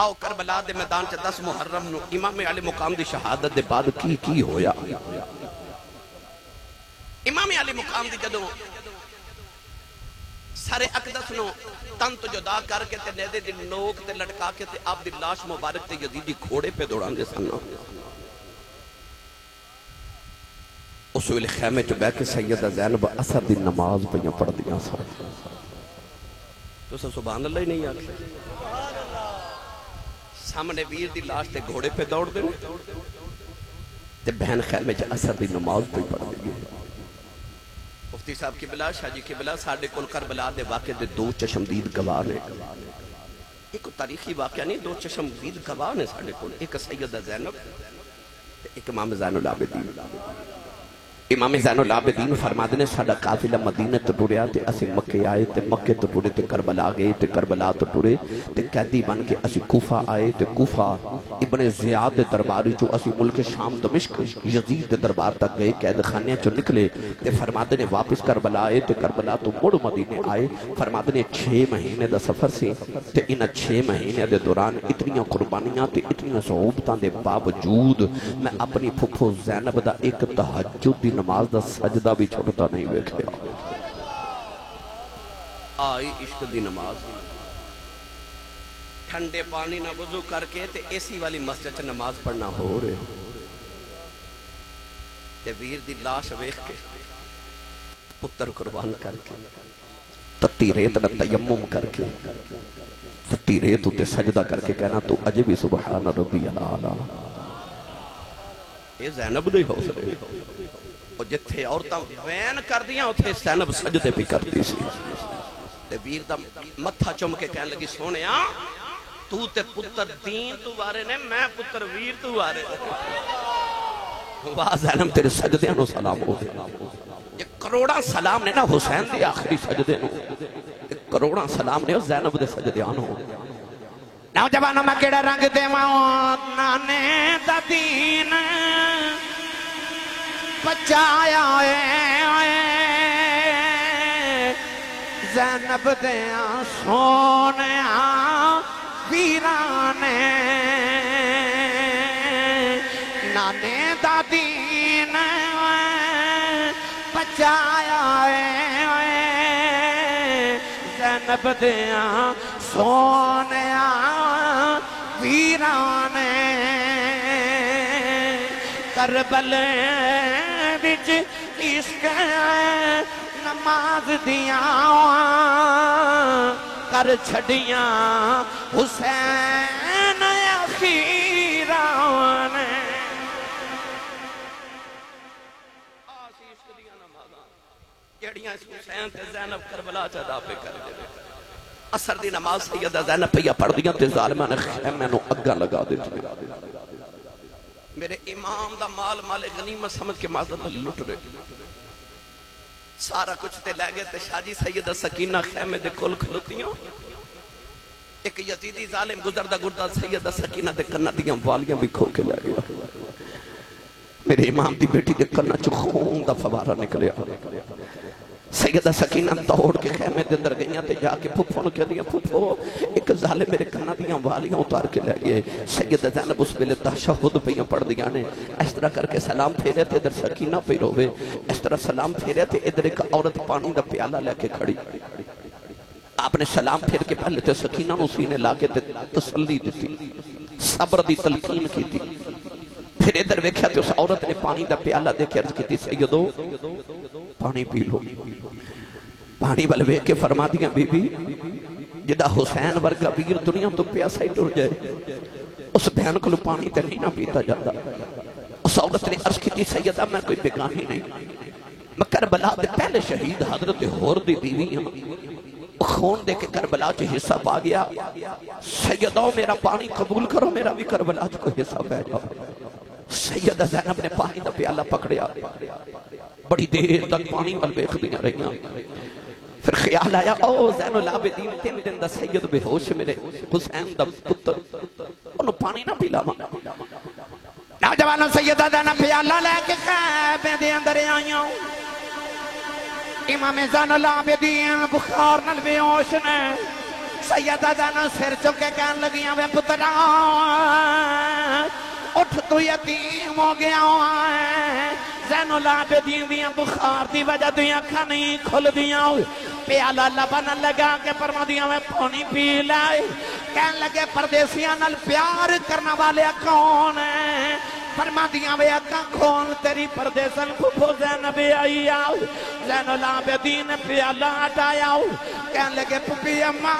آؤ کربلا دے میدان چ 10 محرم نو امام علی مقام دی شہادت دے بعد کی ہویا امام علی مقام دی جدو سارے اقدس نو تن تو جدا کر کے تے نیدے دی نوک تے لٹکا کے تے آپ دی لاش مبارک تے یزیدی گھوڑے پہ دوڑان دے سننا اس ویلے خیمے چ بیٹھ کے سیدہ زینب اثر دی نماز پہ پڑھ دیا سر تو سبحان اللہ ہی نہیں آتے سامنے ویر دی لاش تے گھوڑے پہ دوڑ دے تے بہن خیمے چ اثر دی نماز پہ پڑھ دی مفتی صاحب قبلہ شاہ جی قبلہ ساڑھے کل کربلا دے واقع دے 2 چشمدید گواہ نے ایک تاریخی واقعہ نہیں 2 چشمدید گواہ نے ساڑھے کل ایک سیدہ زینب ایک امام زین العابدین امام زین العابدین فرماتے نے ساڑھا قافلہ مدینہ تو ٹوریا تے اسی مکے آئے تے مکے تو ٹورے تے کربلا گئے تے کربلا تو ٹورے تے قیدی بن کے اسی کوفہ آئے تے کوفہ ابن زیاد دے درباری جو اسی ملک شام دمشق یزید دے دربار تک گئے قید خانے چو نکلے تے فرماتے نے واپس کربلا آئے تے کربلا تو مڑ مدینے آئے فرماتے نے 6 مہینے دا سفر سی تے انہ 6 مہینے دے دوران اتنی قربانیاں تے اتنی صعوبتاں دے باوجود میں اپنی پھپھو زینب دا ایک تہجد دی نماز دا سجدہ بھی چھوٹتا نہیں بیٹھے آئی عشق دی نماز ٹھنڈے پانی نہ وضو کر کے تے ایسی والی مسجد نماز پڑھنا ہو رہے تے ویر دی لاش ویکھ کے پتر قربان کر کے تتی ریت نہ تیمم کر کے تتی ریت تے سجدہ کر کے کہنا تو اجے بھی سبحان ربی العالی یہ زینب دے حوصلے اور جتھے عورتاں وین کر دیاں اتھے زینب سجدے بھی کرتی سی تے ویر دا متھا چم کے کہنے لگی سونیا تو تے پتر دین تو وارے نے میں پتر ویر تو وارے واہ زینب تیرے سجدے نو سلام ہو یہ کروڑا سلام نے نا حسین دے آخری سجدے نو کروڑا سلام نے زینب دے سجدے آنو نوجوانوں میں کیڑا رنگ دے موت نانے دا دین بچایا زینب دیا سونیا ویرانے نانے دا دین بچایا زینب دیا سونیا ویرانے کربل بچ عشق نماز دیاں کر چھڑیاں حسین اخیرانے آسی عشق دیاں نمازاں جڑیاں اس حسین تے زینب کربلا چاہتا پہ کر دے اثر دی نماز سیدہ زینب پہ پڑھ دیاں تے ظالمہ نے خیمہ نو اگا لگا دیتے میرے امام دا مال مال غنیمت سمجھ کے معذرت لٹ رہے سارا کچھ تے لے گئے تے شاجی سیدہ سکینہ خیمے دے کل کھلتیاں ایک یزیدی ظالم گزردہ گردہ سیدہ سکینہ دے کنہ دیاں والیاں بھی کھو کے لے گیا میرے امام دی بیٹی دے کنہ چو خون دا فوارہ نکلیا سیدہ سکینہ توڑ کے خیمے دے اندر گئیاں تے جا کے پھپھو نے کہہ دیا پھپھو ایک ظالم میرے کنہ دیاں والیاں اتار کے لے گئے سیدہ زینب اس ویلے تشہد پہ پڑھ دیا نے اس طرح کر کے سلام پھیرے تھے ادھر سکینہ پہ روے اس طرح سلام پھیرے تھے ادھر ایک عورت پانی دا پیالہ لے کے کھڑی آپ نے سلام پھیر کے پہلے تے سکینہ نو سینے لا کے تسلی دیتی صبر دی تلقین کی تھی پھر ادھر ویکھیا تے اس عورت نے پانی دا پیالہ دے کے عرض کی تھی سیدو پانی پی لو پانی بلوے کے فرما دیا بی بی جدہ حسین ورگا ویر دنیا تو پیاسا ہی ٹر جائے اس بہن کو پانی تے نہیں نہ پیتا جاتا اس عورت نے عرض کی تھی سیدہ میں کوئی بیگانی نہیں میں کربلا دے پہلے شہید حضرت ہور دی بیوی ہوں خون دے کے کربلا چے حصہ پا گیا سیدہ میرا پانی قبول کرو میرا بھی کربلا چے کو حصہ پہ جاؤ سیدہ زینب نے پانی دا پیالہ پکڑیا بڑی دیر تک پانی وال بیخ دیا رہیاں پھر خیال آیا او زین العابدین 3 دن دا سید بے ہوش میرے حسین دا پتر انہوں پانی نہ پیلا مانا نوجوانوں سیدہ زینب پیالہ لے کے خیبے دے اندر آئیاں امام زین العابدین بخار نل بے ہوش نے سیدہ زینب سر چکے کہن لگیاں وے پترا اٹھ تو یتیم ہو گیا ہے زین العابدین دیاں بخار دی وجہ دیاں اکھاں نہیں کھل دیاں پیالہ لبن لگا کے فرما دیاں میں پانی پی لائے کہن لگے پردیسیاں نال پیار کرنا والے کون ہیں فرما دیاں وے اکھاں کھول تیری پردیسن پھپھو زینب آئی آؤ زین العابدین پیالہ ہٹایا کہن لگے پھپھی اماں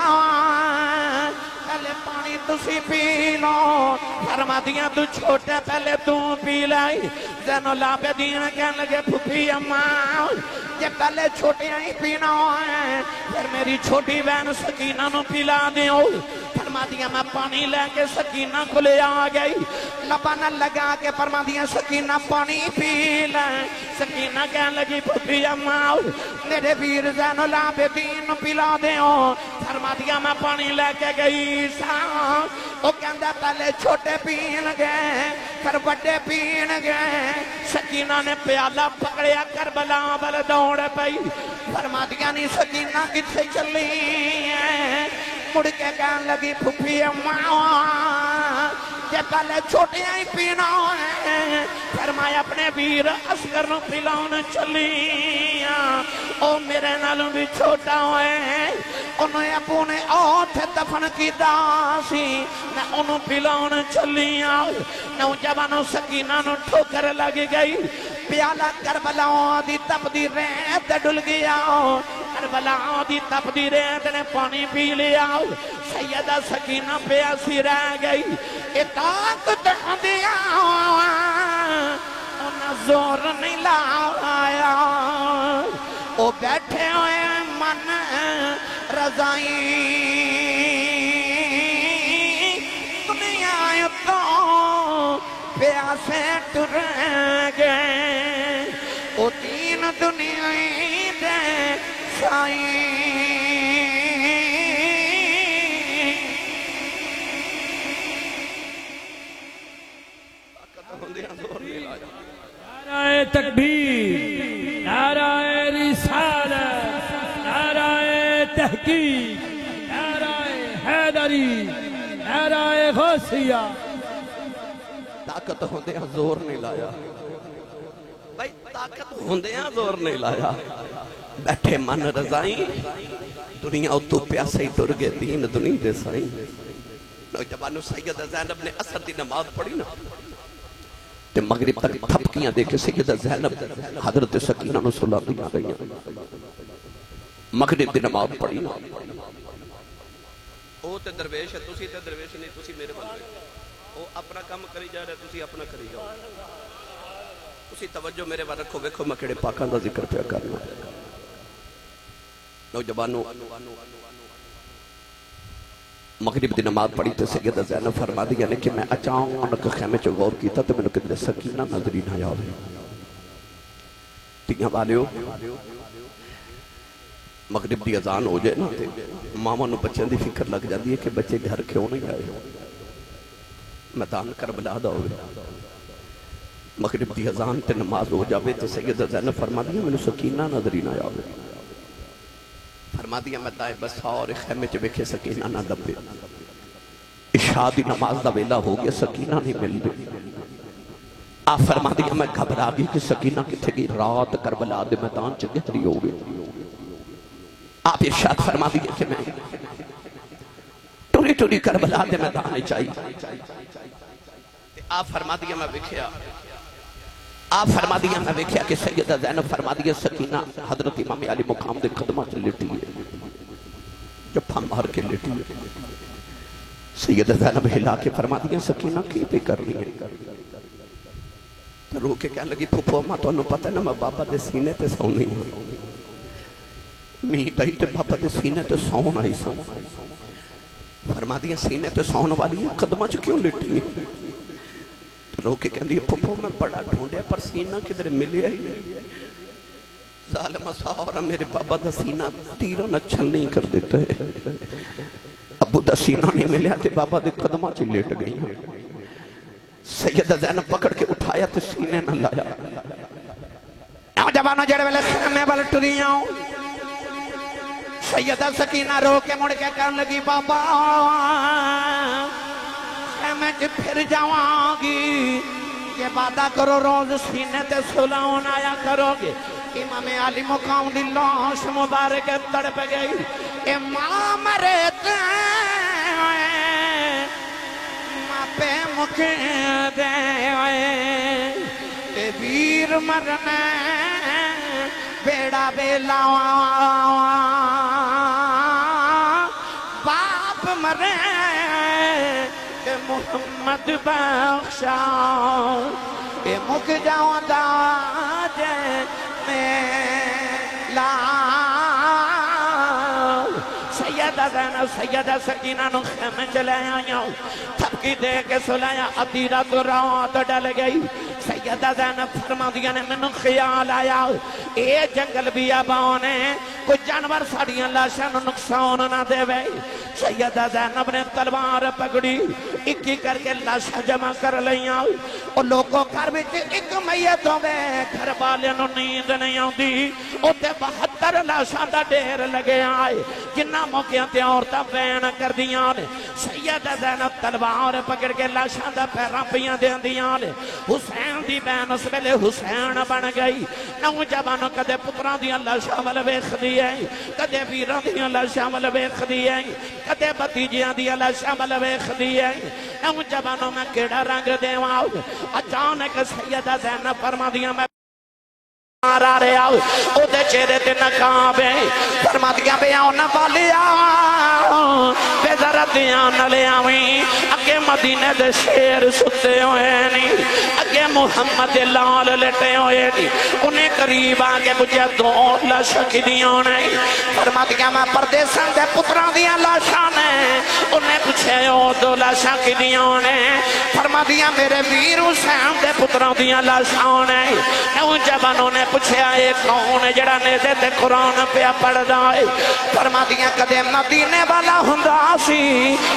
پہلے پانی تسی پی لو فرما دیاں تو چھوٹے پہلے تو پی لائی زین العابدین کہنے لگے پھپھی اماں یہ پہلے چھوٹے ہی پینا ہے پھر میری چھوٹی بہن سکینہ نو پلا دیو فرما دیا میں پانی لے کے سکینہ کو لے آ گئی لبن لگا کے فرما دیا سکینہ پانی پی لیں سکینہ کہنے لگی پھپھی اماں میرے ویر زین العابدین نو پلا دیو فرما دیا میں پانی لے کے گئی وہ کہندہ پہلے چھوٹے پین گئے پھر بڑے پین گئے سکینہ نے پیالہ پکڑیا کربلا بل دوڑ پئی فرما دیا نہیں سکینہ کتھے چلی ہے مڑ کے کہن لگی پھپھی اماں یہ پہلے چھوٹے ہی پینا ہے فرمایا اپنے ویر اصغر نو پلاؤن چلی او میرے نالوں بھی چھوٹا ہوئے انہیں ابو نے آٹھ دفن کی داسی نہ انہوں پلاؤن چلی نوجوانوں سکینہ نو ٹھوکر لگ گئی پیالہ کربلا دی تپ دی ریت ڈل گیا کربلا دی تپ دی ریت نے پانی پی لیا سیدہ سکینہ پیاسی رہ گئی طاقت دیا انہیں زور نہیں لایا وہ بیٹھے ہوئے من رضائی دنیا تو پیاسے ٹر گئے وہ تین دنیا دے سائی نعرہ تکبیر نعرہ رسالت نعرہ تحقیق نعرہ حیدری نعرہ غوثیہ طاقت ہوندے ہیں زور نہیں لایا بھائی طاقت ہوندے ہیں زور نہیں لایا بیٹھے من رضائیں دنیا اتو پیاسے ہی ٹر گئے دین دنیا دے سائیں نوجوانو سیدہ زینب نے اثر دی نماز پڑھی نا تے مغرب تک تھپکیاں دے کے سیدہ زینب حضرت سکینہ نو صلی اللہ علیہ وسلم مغرب دی نماز پڑھی نا او تے درویش ہے تسی تے درویش نہیں تسی میرے بندے او اپنا کام کری جا رہے تسی اپنا کری جاؤ تسی توجہ میرے بار رکھو ویکھو میں کڑے پاکاں دا ذکر پیا کرنا نوجوانوں مغرب دی نماز پڑھی تے سیدہ زینب فرما دیا نے کہ میں اچانک خیمے چو غور کیتا تو میں نے کدھر سکینہ نظری نہ یاد ہے تیاں والیو مغرب دی اذان ہو جائے نا تے ماما نو بچیں دی فکر لگ جاندی ہے کہ بچے گھر کیوں نہیں آئے میدان کربلا دا ہوئے مغرب دی اذان تے نماز ہو جاوے تے سیدہ زینب فرما دیا میں نے سکینہ نظری نہ یاد ہے فرما دیا میں دائے بس اور خیمے چ ویکھے سکینہ نہ دبے عشاء دی نماز دا ویلا ہو گیا سکینہ نہیں مل دی آپ فرما دیا میں گھبرا گئی کہ سکینہ کتھے گئی رات کربلا دے میدان چ گہری ہو گئی آپ ارشاد فرما دیا کہ میں ٹوری ٹوری کربلا دے میدان چاہیے آپ فرما دیا میں ویکھیا آپ فرما دیا میں ویکھیا کہ سیدہ زینب فرما دیا سکینہ حضرت امام علی مقام دے قدمہ سے لیٹی ہے جب پھم مار کے لیٹی ہے سیدہ زینب ہلا کے فرما دیا سکینہ کی پہ کر رہی ہے رو کے کہنے لگی پھوپھو ماں تو انہوں پتہ نا میں بابا دے سینے تے سونی ہوں میری بھائی تے بابا دے سینے تے سون آئی سون فرما دیا سینے تے سون والی قدمہ جو کیوں لیٹی ہے رو کے کہنے لئے پھوپھو میں بڑا ڈھونڈے پر سینہ کدھر ملے ہی نہیں ظالمہ ساورہ میرے بابا دا سینہ تیرہ نہ چھل نہیں کر دیتا ہے ابو دا سینہ نہیں ملے آتے بابا دے قدمہ چی لیٹ گئی سیدہ زینب پکڑ کے اٹھایا تو سینے نہ لایا نوجوانوں جڑے والے خیمے والے ٹریاں سیدہ سکینہ رو کے مڑ کے کہنے لگی بابا میں پھر جاؤں گی یہ وعدہ کرو روز سینے تے سلاؤن آیا کرو گے امام علی مقام دی لاش مبارک تڑپ گئی امام رہتے ماں پہ مکے دے تے ویر مرنے بیڑا بیلا باپ مرے کہ محمد بخشا کہ مک جاؤں دا جے میلا سیدہ زینب سیدہ سکینہ نو خیمے چلے آیا تھپکی دے کے سلایا عدیرہ تو رات ڈل گئی سیدہ زینب فرما دیا نے میں خیال آیا اے جنگل بیابان ہے کوئی جانور ساڑیاں لاشاں نو نقصان نہ دے وے سیدہ زینب نے تلوار پکڑی اکی کر کے لاشاں جمع کر لیاں اور لوگوں کر بھی ایک میت ہوئے گھر والے نو نیند نہیں آؤں دی اوتے 72 لاشاں دا ڈیر لگے آئے جنہ موقعہ تے عورتاں بین کر دیاں نے سیدہ زینب تلوار پکڑ کے لاشاں دا پیراں پیاں دے دیاں نے حسین دی بین اس ویلے حسین بن گئی نوجوان کدے پتراں دی لاشاں ول ویکھ دی ہے کدے ویراں دی لاشاں ول ویکھ دی ہے کدے بھتیجیاں دی لاشاں ول ویکھ دی ہے نوجوانوں میں کیڑا رنگ دیواں اچانک سیدہ زینب فرما دیا میں آرہ رہے آؤ او دے چہرے تے نقاب ہے فرما دیا بے آؤ نہ بالی آؤ بے ذرا دیا نہ لے آویں اگے مدینہ دے شیر ستے ہوئے نہیں اگے محمد لال لٹے ہوئے نہیں انہیں قریب آگے مجھے دو لاشکی دیوں نہیں فرما دیا میں پردیسان دے پتران دیا لاشان ہے انہیں پوچھے او دو لاشکی دیوں نہیں فرما دیا میرے ویر حسین دے پتران دیا لاشان ہے نوجوانوں نے پوچھے آئے کون جڑا نیزے تے قرآن پہ پڑھ دائے فرما دیا کدے مدینے والا ہندہ سی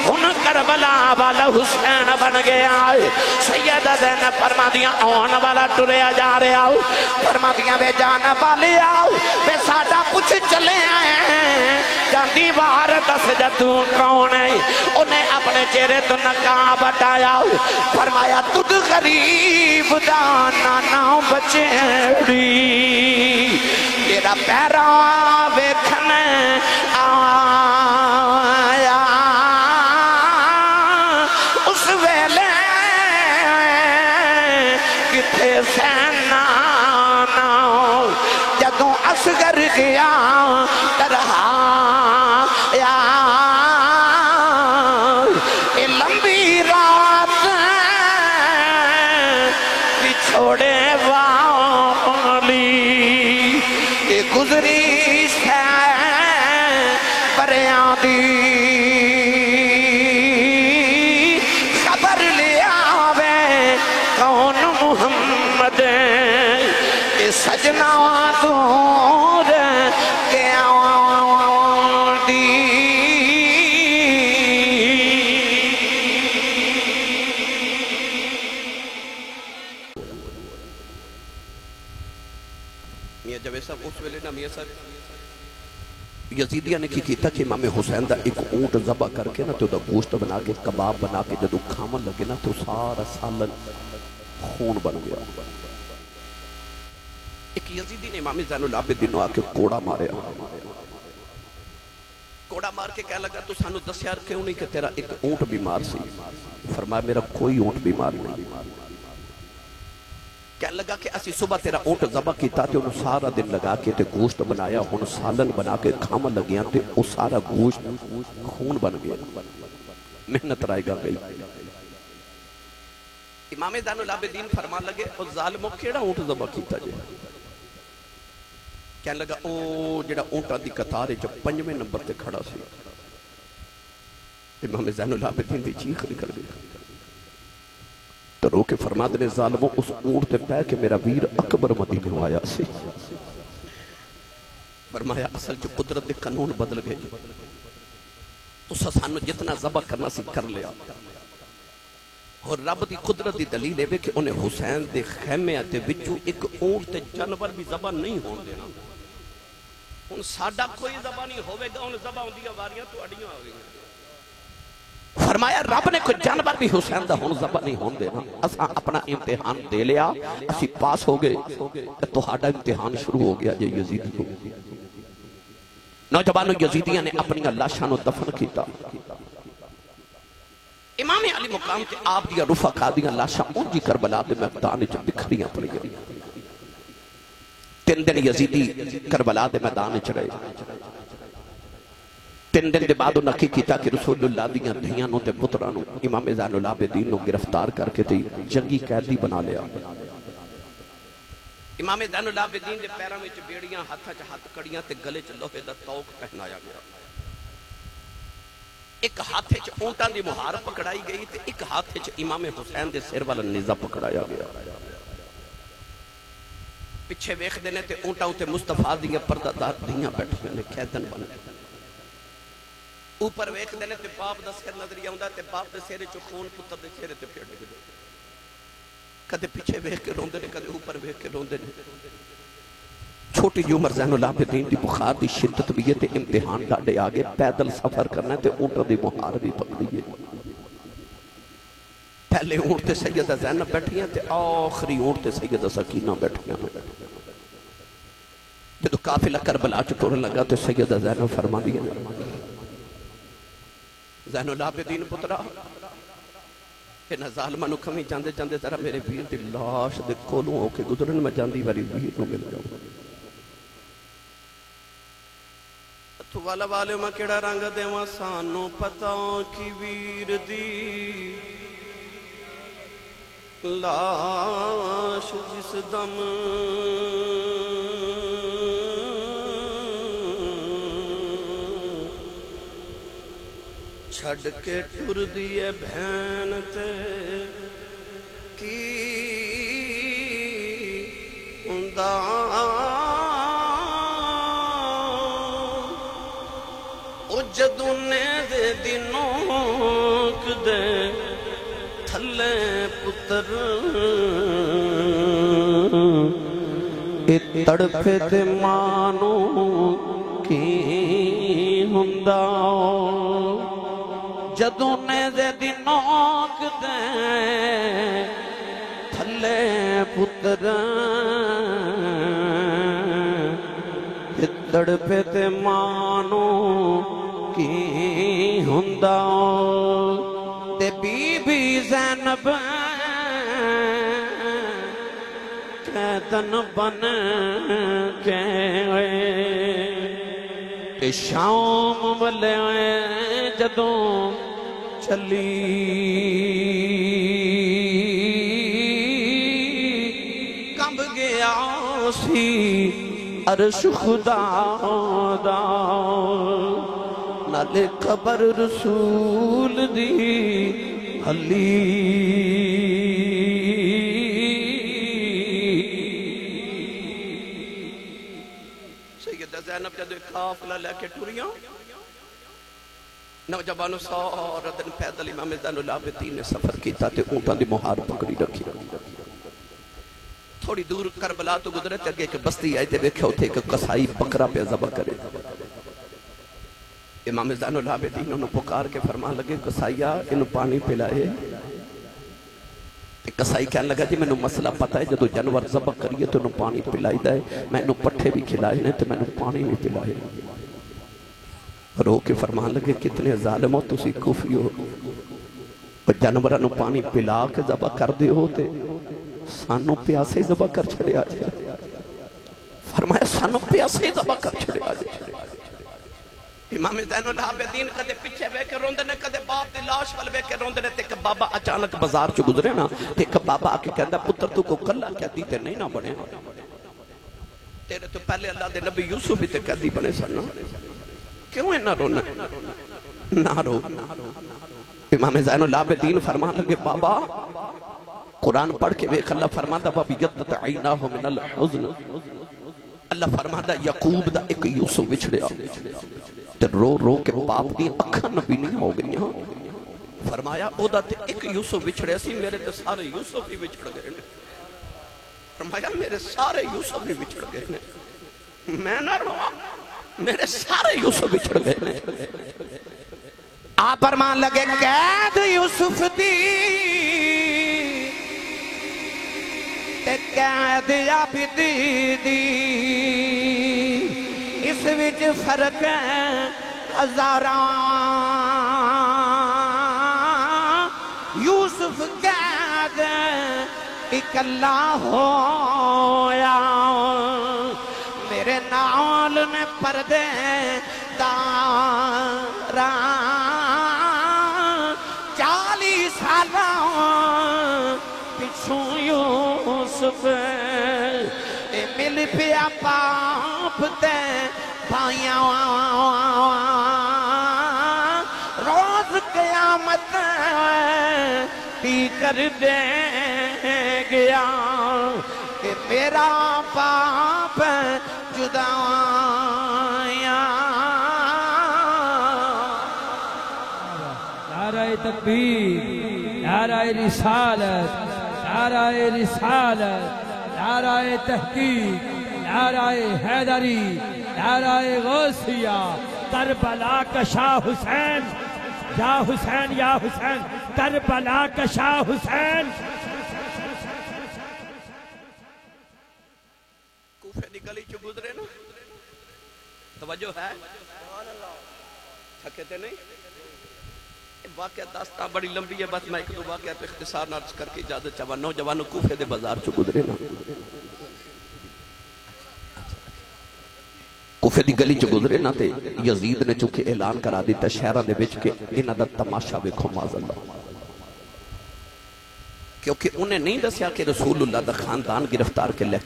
ان کربلا والا حسین بن گیا آئے سیدہ زینب فرما دیا آن والا ٹرے جا رہے آؤ فرما دیا بے جانا والے آؤ بے ساڑھا کچھ چلے آئے جاندی بار دس جتوں کون ہے انہیں اپنے چہرے تو نقاب ہٹایا فرمایا تُدھ غریب دانا ناؤ بچے ری تیرا پیرا ویکھنے آیا اس ویلے کتے سینا ناؤ جدوں اصغر گیا ترہا یا اے لمبی رات بچھوڑے والی اے گزری سے پریاں دی خبر لیا وے کون محمد اے سجنا دور کے آن دی میاں جویس صاحب اس ویلے نا میاں صاحب یزیدیہ نے کی کیتا کہ امام حسین دا ایک اونٹ ذبح کر کے نا تو دا گوشت بنا کے کباب بنا کے جدو کھامن لگے نا تو سارا سالن خون بن گیا ایک یزیدی نے امام زین العابدین نو آکے کوڑا مارے کوڑا مار کے کہہ لگا تو سانو دس یار کیوں نہیں کہ تیرا ایک اونٹ بیمار سی فرمایا میرا کوئی اونٹ بیمار نہیں کہنے لگا کہ اسی صبح تیرا اونٹ ذبح کیتا تے انہوں سارا دن لگا کے تے گوشت بنایا ہن سالن بنا کے کھاما لگیاں تے وہ سارا گوشت خون بن گیا محنت رائے گا گئی امام زین العابدین فرمان لگے او ظالموں کیڑا اونٹ ذبح کیتا جے کہنے لگا او جڑا اونٹا دی قطارے جب 5ویں نمبر تے کھڑا سی امام زین العابدین دی چیخ نکل گئی تو رو کے فرما دنے ظالموں اس اونٹ تے پہ کہ میرا ویر اکبر مدینے ہو آیا سی فرمایا اصل جو قدرت دے قانون بدل گئے تو سانو جتنا ذبح کرنا سی کر لیا اور رب دی قدرت دی دلیل ہے کہ انہیں حسین دے خیمے آتے وچوں ایک اونٹ تے جانور بھی ذبح نہیں ہون دینا ہن ساڈا کوئی ذبح نہیں ہوے گا، ہن ذبح ہوندیاں واریاں تہاڈیاں آ گئیاں۔ فرمایا رب نے کوئی جانور بھی حسین دا ہن ذبح نہیں ہون دینا، اساں اپنا امتحان دے لیا، اسی پاس ہو گئے، تہاڈا امتحان شروع ہو گیا جے یزیدیوں۔ نوجوانوں یزیدیاں نے اپنی لاشاں نو دفن کیتا۔ امام علی مقام تے آپ دیا رفقا دیا لاشاں اونجی کربلا دے میدان وچ بکھریاں پڑیاں۔ 3 دن یزیدی کربلا دے میدان وچ رہے۔ 3 دن دے بعد انہاں کی کیتا کہ رسول اللہ دیاں دھیاں نو تے پتراں نو امام زین العابدین نو گرفتار کر کے تے جنگی قیدی بنا لیا۔ امام زین العابدین دے پیراں وچ بیڑیاں، ہاتھاں وچ ہتھ کڑیاں تے گلے وچ لوہے دا توق پہنایا گیا۔ ایک ہاتھ وچ اونٹاں دی مہار پکڑائی گئی تے ایک ہاتھ وچ امام حسین دے سر والا نیزہ پکڑایا گیا۔ پیچھے ویکھدے نے تے اونٹاں تے مصطفیٰ دیاں پردہ دار دھیاں بیٹھیاں نے قیدن بن کے۔ اوپر ویکھدے نے تے باپ دا سر نظر آوندا تے باپ دے سر وچ خون پتر دے چہرے تے پھر ڈگدا۔ کدے پیچھے ویکھ کے روندے نے، کدے اوپر ویکھ کے روندے نے۔ چھوٹی جو عمر زین العابدین دی بخار دی شدت بھی ہے تے امتحان ڈاڑے آگے پیدل سفر کرنا ہے تے اونٹوں دی مہار بھی پکڑی ہے۔ پہلے اونٹ تے سیدہ زینب بیٹھیاں تے آخری اونٹ تے سیدہ سکینہ بیٹھیاں۔ جدو قافلہ کربلا چ ٹرن لگا تے سیدہ زینب فرما دیا، زین العابدین پترا انہاں ظالماں نو کمی جاندے جاندے ذرا میرے ویر دی لاش دے کولوں ہو کے گزرن، میں جاندی واری ویر نو مل جاؤں۔ تو والا والے میں کیڑا رنگ دیواں سانو پتہ کی ویر دی لاش جس دم چھڑ کے ٹر دیے بہن تے کی ہوندا او جدوں نے دے دنوں کدے تھلے پتر اے تڑپے تے مانو کی ہوندا جدوں نے دے دنوں کدے تھلے پتر اے تڑپے تے مانو کی ہوندا تے بی بی زینب قیدن بن کے تے شام والے جدوں چلی کمب گیا سی عرش خدا دا نالے قبر رسول دی حلی سیدہ زینب جدو قافلہ لے کے ٹریاں نوجوانوں سارا دن پیدل امام زین العابدین نے سفر کیتا تے اونٹاں دی مہار پکڑی رکھی۔ تھوڑی دور کربلا تو گزرے تے اگے ایک بستی آئی تے ویکھیا اوتھے ایک قصائی بکرا پہ ذبح کرے۔ امام زین العابدین انہوں پکار کے فرمان لگے قصائیہ انہوں پانی پلائے۔ قصائی کہنے لگا جی میں نے مسئلہ پتا ہے جدو جانور ذبح کریے تو انہوں پانی پلائی دائے، میں انہوں پٹھے بھی کھلائے نے تو میں انہوں پانی بھی پلائے۔ رو کے فرمان لگے کتنے ظالم ہو تسی کفی ہو، اور جانورہ نو پانی پلا کے ذبح کر دے ہوتے سانو پیاسے ذبح کر چھڑے آجے۔ فرمایا سانو پیاسے ذبح کر چھڑے آجے۔ امام زین العابدین کدے پیچھے بے کے روندے نے، کدے باپ دی لاش وال بے کے روندے نے، تے کہ بابا اچانک بازار چ گزرے نا، تے کہ بابا آکے کہندا پتر تو کو کلا قیدی تے نہیں نہ بنے، تیرے تو پہلے اللہ دے نبی یوسف بھی تے قیدی بنے سن، کیوں ہے نہ رونا؟ نہ رو۔ امام زین العابدین فرمان لگے بابا قرآن پڑھ کے ویکھ اللہ فرماتا وَبِيَضَّتْ عَيْنَاهُ مِنَ الْحُزْنِ، اللہ فرماتا یعقوب دا ایک یوسف وچھڑیا تے رو رو کے باپ دی اکھاں نبی نہیں ہو گئی ہاں۔ فرمایا او دا تے ایک یوسف وچھڑیا سی، میرے تے سارے یوسف ہی وچھڑ گئے نے۔ فرمایا میرے سارے یوسف ہی وچھڑ گئے نے، میں نہ رہا میرے سارے یوسف بچھڑ گئے آپ فرمان لگے قید یوسف دی تے قید عابدی دی اس وچ فرق ہے ہزاراں یوسف قید اکلا ہویا میرے نال نے پردے داراں 40 سالاں پچھوں یوسف مل پیا پاپ تے بھائیاں روز قیامت تی کر دے گیا کہ میرا پاپ جدائیاں نعرہ تکبیر، نعرہ رسالت، نعرہ رسالت، نعرہ تحقیق، نعرہ حیدری، نعرہ غوثیہ، کربلا کا شاہ حسین، یا حسین یا حسین، کربلا کا شاہ حسین. کوفے دی گلی چ گزرے نا توجہ ہے تھکے تے نہیں واقعہ داستان بڑی لمبی ہے بس میں ایک دو واقعہ تو اختصار نارج کر کے اجازت چاہوا نوجوانوں کوفے دے بازار چ گزرے نا کوفے دی گلی چ گزرے نا تے یزید نے چونکہ اعلان کرا دیتا شہراں دے وچ کہ انہاں دا تماشا ویکھو معاذاللہ کیونکہ انہیں نہیں دسیا کہ رسول اللہ دا خاندان گرفتار کے لے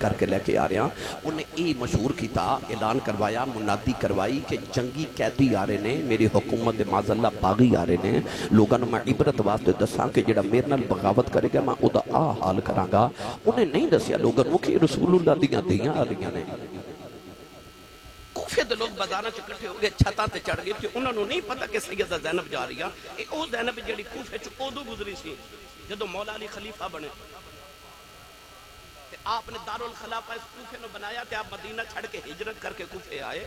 کے آ رہے ہیں انہیں ای مشہور کیتا اعلان کروایا منادی کروائی کہ جنگی قیدی آ رہے ہیں میری حکومت معاذاللہ باغی آ رہے ہیں لوگوں نے میں عبرت واسطے دساں کہ جڑا میرے نال بغاوت کرے گا میں او دا آ حال کراں گا انہیں نہیں دسیا لوگوں کو کہ رسول اللہ دیاں آ رہی ہیں کوفے دے لوگ بازاراں چ اکٹھے ہو گئے چھتاں تے چڑھ گئے کہ انہاں نوں نہیں پتہ کہ سیدہ زینب جا رہی ہے او زینب جڑی کوفے چ اودوں گزری سی جدو مولا علی خلیفہ بنے آپ نے دارالخلافہ اس کوفے نو بنایا کہ آپ مدینہ چھڑ کے ہجرت کر کے کوفے آئے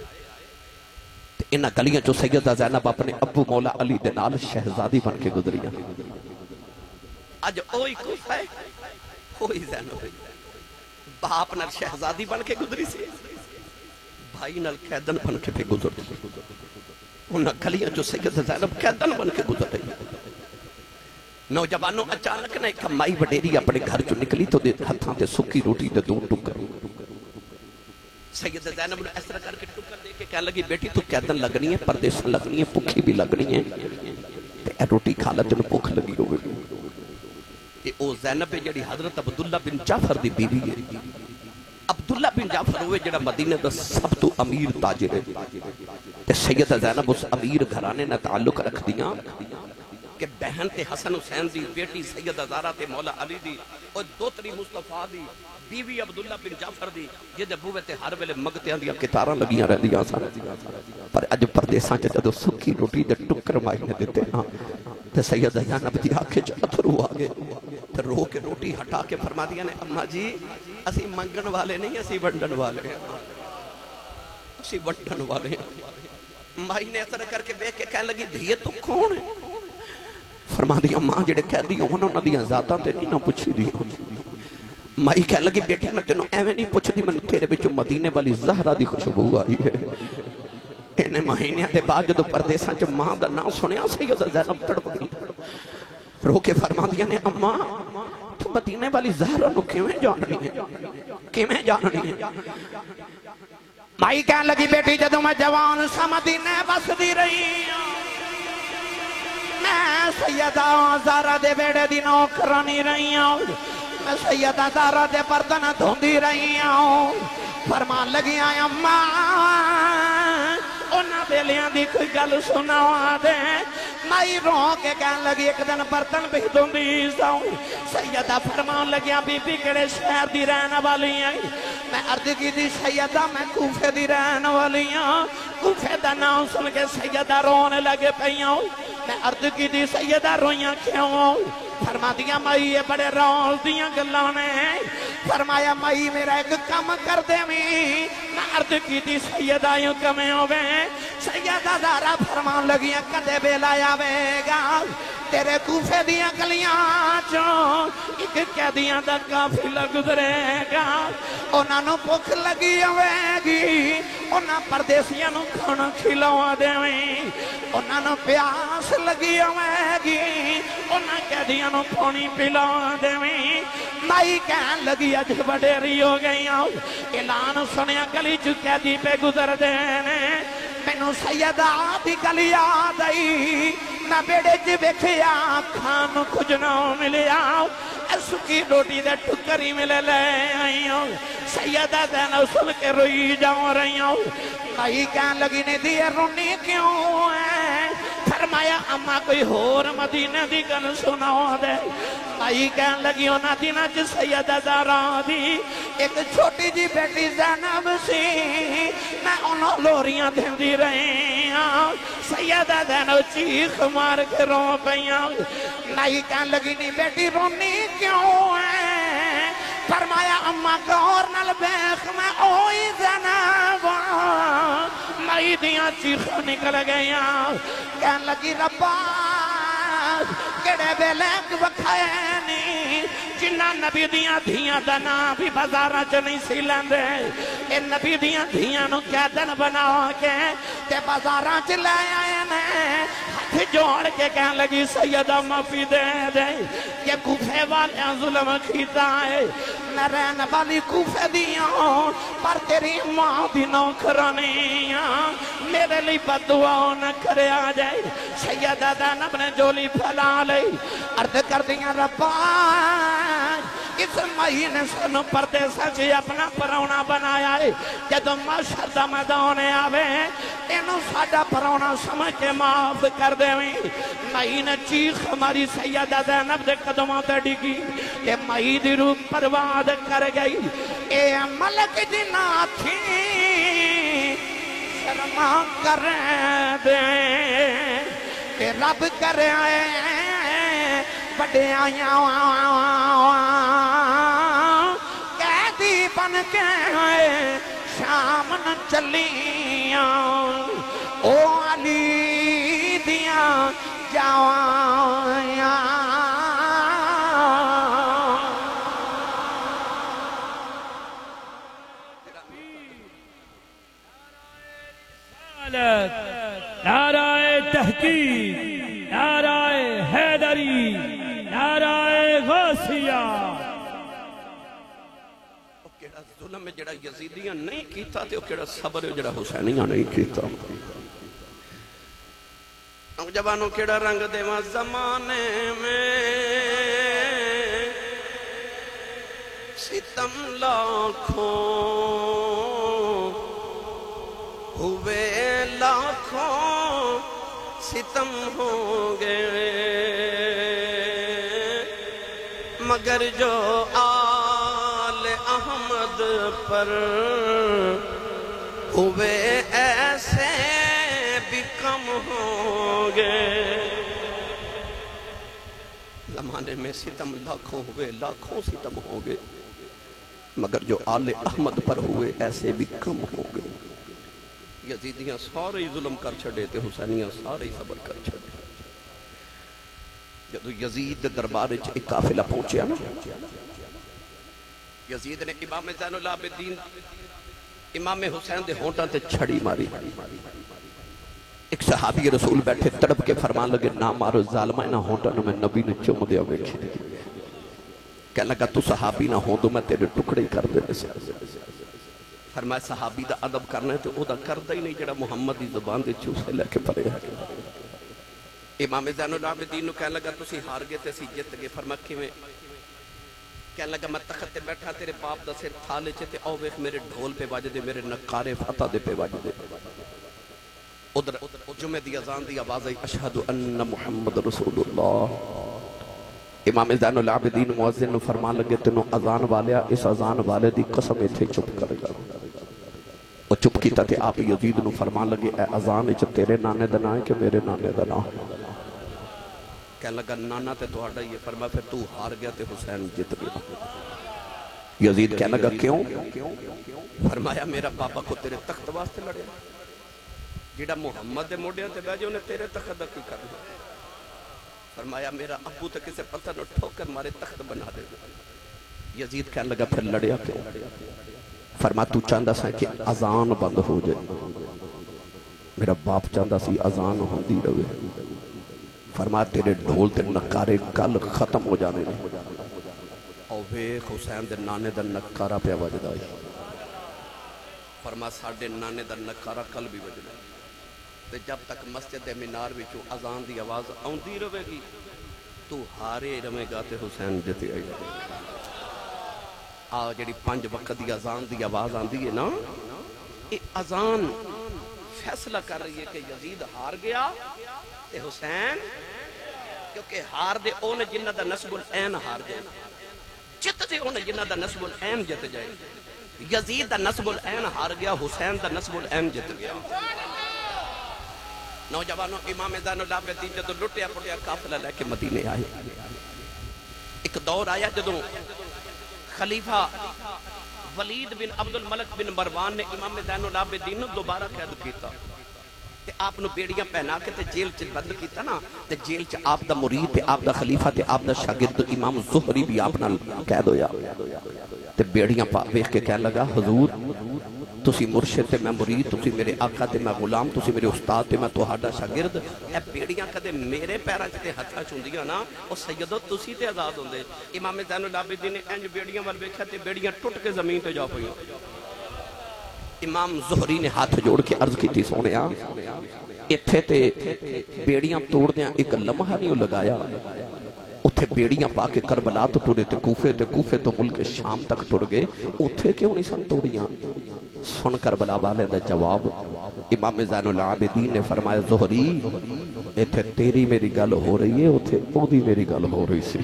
انہاں گلیاں جو سیدہ زینب اپنے ابو مولا علی دے نال شہزادی بن کے گزری اج اوہی کوفہ ہے اوہی زینب باپ نال شہزادی بن کے گزری سی بھائی نال قیدن بن کے بھی گزر انہاں گلیاں جو سیدہ زینب قیدن بن کے گزر رہی نوجوانوں اچانک نہ ایک مائی وڈیری اپنے گھر جو نکلی تو دے ہتھاں تے سکی روٹی تے دو ٹکر سید زینب نے اس طرح کر کے ٹکر دے کے کہنے لگی بیٹی تو قیدن لگنی ہے پردیسن لگنی ہے پکھی بھی لگنی ہے تے اے روٹی کھا لے تینوں بھوک لگی ہوئے تے او زینب جڑی حضرت عبداللہ بن جعفر دی بیوی ہے عبداللہ بن جعفر ہوئے جڑا مدینہ دا سب تو امیر تاجر ہے تے سید زینب اس امیر گھرانے نہ تعلق رکھ دیاں کہ بہن تے حسن حسین دی بیٹی سیدہ زہرا تے مولا علی دی اور دوتری مصطفیٰ دی بیوی عبداللہ بن جعفر دی جدے بوے تے ہر ویلے مگتیاں دیا کتاراں لگیاں رہ دیاں سن پر اج پردیساں چ جدوں سکی روٹی دے ٹکر مائی نے دیتے ہاں تے سیدہ زینب دی آنکھیں چ اتھرو آ گئے تے رو کے روٹی ہٹا کے فرما دیا نے اماں جی اسی منگن والے نہیں اسی ونڈن والے ہیں اسی ونڈن والے ہیں مائی نے اثر کر کے بیٹھ کے کہنے لگی دھیے تو کون ہے فرما دیا ماں جڑے قیدی ہون انہاں دیاں ذاتاں تے نہیں نہ پوچھی دی مائی کہنے لگی بیٹی میں تینوں ایویں نہیں پوچھ دی میں تیرے وچوں مدینے والی زہرا دی خوشبو آئی ہے انہیں مہینے دے بعد جدوں پردیساں چ ماں دا نام سنیا سیدہ زینب تڑپ گئی رو کے فرما دیا نے اماں تو مدینے والی زہرا نو کیویں جاننی ہے کیویں جاننی ہے مائی کہنے لگی بیٹی جدوں میں جوان سا مدینے بسدی رہی میں سیدہ زہرا دے بیڑے دی نوکرانی رہی ہوں میں سیدہ زہرا دے برتن دھوندی رہی ہوں فرمان لگی آئیں اماں انہاں بیلیاں دی کوئی گل سناوا دے مائی رو کے کہنے لگی ایک دن برتن بھی دھوندی ساؤں سیدہ فرمان لگیاں بی بی کڑے شہر دی رہنے والی ہیں میں عرض کی دی سیدہ میں کوفے دی رہنے والی ہیں کوفے دا نام سن کے سیدہ رونے لگے پئیاں میں عرض کی دی سیدہ رویاں کیوں فرما دیا مائی یہ بڑے رول دیاں گلانے فرمایا مائی میرا ایک کم کر دے میں عرض کی تھی سیدہ یوں کمیں ہوئے سیدہ زہرا فرمان لگیاں کدے بیلا آوے گا تیرے کوفے دیاں گلیاں چوں ایک قیدیاں دا قافلہ گزرے گا انہاں نوں بھوک لگی ہوے گی انہاں پردیسیاں نوں کھانا کھلاوا دیویں انہاں نوں پیاس لگی ہوے گی انہاں قیدیاں نوں پانی پلا دیویں مائی کہن لگی اج وڈیری ہو گئی اعلان سنیا گلی چ قیدی پہ گزر دے نے مینوں سیدہ دی گلی یاد آئی میں بیڑے جی ویکھیا کھان کچھ نہ ملیا سکی روٹی دے ٹکری ملے لے آئی ہوں سیدہ زینب سن کے روئی جاؤں رہی ہوں مائی کہن لگی نے دی رونی کیوں ہے فرمایا اما کوئی ہور مدینہ دی گل سناؤ دے مائی کہن لگی ہونا دینا چھ سیدہ زہرا دی ایک چھوٹی جی بیٹی زینب سی میں انہوں لوریاں دیں دی رہی ہوں سیدہ زینب چیخ مار کے رو پہیاں مائی کہن لگی نہیں بیٹی رونی کیوں ہے فرمایا اما گور نل بیخ میں اوئی زینب مائی دیاں چیخ نکل گئیاں کہن لگی ربا کڑے بیلیک وکھائنی جنہ نبی دیاں دھیاں دنا بھی بازارہ چ نہیں سی لیندے اے نبی دیاں دھیاں نو قیدن بناو کے تے بازارہ چ لے آئے نے ہاتھ جوڑ کے کہن لگی سیدہ معافی دے دے یہ کوفے والے ظلم کیتا ہے میں رہن والی کوفے دیاں پر تیری ماں دی نوکرانیاں میرے لی بدعا نہ کرے آ جائے سیدہ زینب نے جولی پھیلا لئی عرض کر دیا ربا اس مہینے سنو پردے سچی اپنا پرونا بنایا ہے جدو معاشر دا میدان آوے انہوں ساڑا پرونا سمجھ کے معاف کر دے مہینے چیخ ہماری سیدہ زینب دے قدموں تے ڈگی کہ مہی دی روح پرواد کر گئی اے ملک جنا تھی شرما کر دے کہ رب کر آئے بڑے آیاں قیدی بن کے آئے شام نہ چلیاں او علی دیاں جاوائیاں نعرہ تحقیق نعرہ حیدری نعرہ غوثیہ کیڑا ظلم میں جڑا یزیدیاں نہیں کیتا تے کیڑا صبر ہے جڑا حسینیاں نہیں کیتا نوجوانوں کیڑا رنگ دیواں زمانے میں ستم لاکھوں ہوئے لاکھوں ستم ہوں گے مگر جو آل احمد پر ہوئے ایسے بھی کم ہوں گے زمانے میں ستم لاکھوں ہوئے لاکھوں ستم ہوں گے مگر جو آل احمد پر ہوئے ایسے بھی کم ہوں گے یزیدیاں سارے ظلم کر چھڑے تھے حسینیاں سارے صبر کر چھڑے جدو یزید دربار ایک قافلہ پہنچیا نا یزید نے امام زین العابدین امام حسین دے ہونٹاں تے چھڑی ماری ایک صحابی رسول بیٹھے تڑپ کے فرمان لگے نہ مارو ظالمہ نہ ہونٹاں میں نبی نے چوم دیا بیٹھے کہنے لگا تو صحابی نہ ہوں تو میں تیرے ٹکڑے کر دے سے فرمایا صحابی دا ادب کرنا ہے تو او دا کردہ ہی نہیں جڑا محمد دی زبان دے چوسے لے کے پڑے ہے امام زین العابدین نو کہنے لگا تسی ہار گئے تے سی جت گئے فرمایا کیویں کہنے لگا میں تخت تے بیٹھا تیرے باپ دا سر تھالے چے تے او ویکھ میرے ڈھول پہ واج دے میرے نقارے فتح دے پہ واج دے ادھر جمعہ دی اذان دی آواز ہے اشہد ان محمد رسول اللہ امام زین العابدین مؤذن نو فرمان لگے تنو اذان والیا اس اذان والے دی قسم ایتھے چپ کر گا وہ چپ کیتا تے آپ یزید نو فرمان لگے اے اذان اچ تیرے نانے دا نام ہے کہ میرے نانے دا نام کہنے لگا نانا تے تو آڈا یہ فرما پھر تو ہار گیا تے حسین جت گیا یزید کہنے لگا کیوں؟ فرمایا میرا بابا کو تیرے تخت واسطے لڑے، جیڑا محمد دے موڑیاں تے بیجے انہیں تیرے تخت دا کی کرنا۔ فرمایا میرا ابو تے کسے پتھر نو ٹھوکر مارے تخت بنا دے۔ یزید کہنے لگا پھر لڑیا کیوں؟ فرما تو چاندہ سا کہ اذان بند ہو جائے، میرا باپ چاندہ سی اذان ہوندی رہے۔ فرما تیرے ڈھول تے نکارے کل ختم ہو جانے نے، اور ویخ حسین دے نانے دا نکارہ پہ وجدائی۔ فرما ساڑھے نانے دا نکارہ کل بھی وجدائی، تے جب تک مسجد مینار وچوں اذان دی آواز آندی رہے گی تو ہارے رہے گا تے حسین جتے آئی جائے۔ جڑی 5 وقت دی اذان دی آواز آندی ہے نا، یہ اذان فیصلہ کر رہی ہے کہ یزید ہار گیا تے حسین، کیونکہ ہار دے اونے جنہ دا نسب العین ہار جائے، جت دے اونے جنہ دا نسب العین جت جائے۔ یزید دا نسب العین ہار گیا، حسین دا نسب العین جت گیا۔ نوجوانوں امام زین العابدین جدو لٹیا پٹیا قافلہ لے کے مدینے آئے، ایک دور آیا جدو خلیفہ ولید بن عبد الملک بن مروان نے امام زین العابدین دوبارہ قید کیتا، تے آپ نو بیڑیاں پہنا کے تے جیل چ بند کیتا نا، تے جیل چ آپ دا مرید تے آپ دا خلیفہ تے آپ دا شاگرد امام زہری بھی آپ نال قید ہویا، تے بیڑیاں ویکھ کے کہنے لگا حضور تسی مرشد تے میں مرید، تسی میرے آقا تے میں غلام، تسی میرے استاد تے میں تہاڈا شاگرد، اے بیڑیاں کدے میرے پیراں چ تے ہتھاں چ ہوندیاں نا، او سیدو تسی تے آزاد ہوندے۔ امام زین العابدین نے انج بیڑیاں ول ویکھیا تے بیڑیاں ٹوٹ کے زمین تے جا پئیاں۔ امام زہری نے ہاتھ جوڑ کے عرض کیتی سونیا ایتھے تے بیڑیاں توڑ دیاں ایک لمحہ نہیں لگایا، اتھے بیڑیاں پا کے کربلا تو ٹوڑے تے کوفے تو ملک شام تک ٹوڑ گئے، اتھے کیوں نہیں سن توڑیاں؟ سن کربلا والے دا جواب امام زین العابدین نے فرمایا زہری ایتھے تیری میری گل ہو رہی ہے، اتھے او دی میری گل ہو رہی سی،